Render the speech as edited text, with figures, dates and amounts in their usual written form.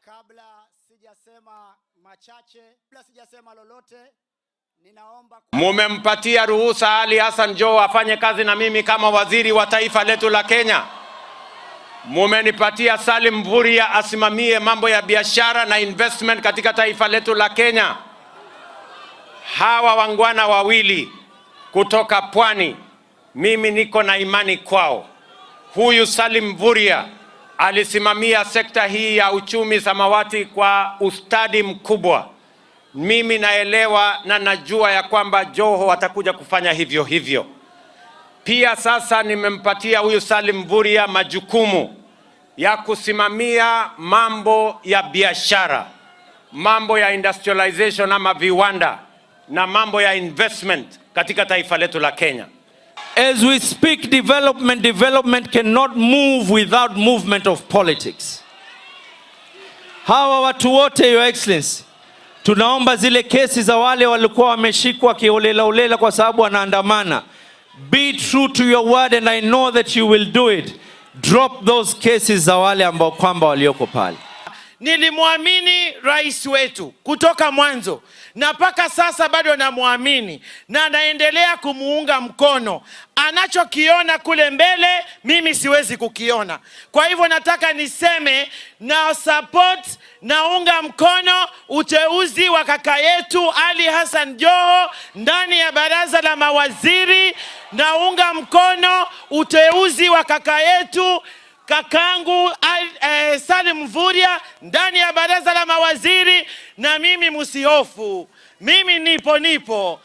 Kabla sijasema machache, kabla sijasema lolote, ninaomba mumempatia ruhusa Ali Hassan Joho afanye kazi na mimi kama waziri wa taifa letu la Kenya. Mumenipatia Salim Mvurya asimamie mambo ya biashara na investment katika taifa letu la Kenya. Hawa wangwana wawili kutoka Pwani, mimi niko na imani kwao. Huyu Salim Mvurya alisimamia sekta hii ya uchumi samawati kwa ustadi mkubwa. Mimi naelewa na najua ya kwamba Joho atakuja kufanya hivyo hivyo. Pia sasa nimempatia huyu Salim Mvurya majukumu ya kusimamia mambo ya biashara, mambo ya industrialization ama viwanda na mambo ya investment katika taifa letu la Kenya. As we speak, development cannot move without movement of politics. Hawa watu wote, Your Excellency, tunaomba zile kesi za wale walikuwa wameshikwa kiholela kwa sababu wanaandamana. Be true to your word and I know that you will do it. Drop those cases za wale ambao kwamba walioko pale. Nilimwamini rais wetu kutoka mwanzo na mpaka sasa bado namuamini na naendelea kumuunga mkono. Anachokiona kule mbele mimi siwezi kukiona. Kwa hivyo nataka niseme na support, naunga mkono uteuzi wa kaka yetu Ali Hassan Joho ndani ya baraza la mawaziri. Naunga mkono uteuzi wa kaka yetu kakangu Salim Mvurya ndani ya baraza la mawaziri, na mimi msihofu, mimi nipo.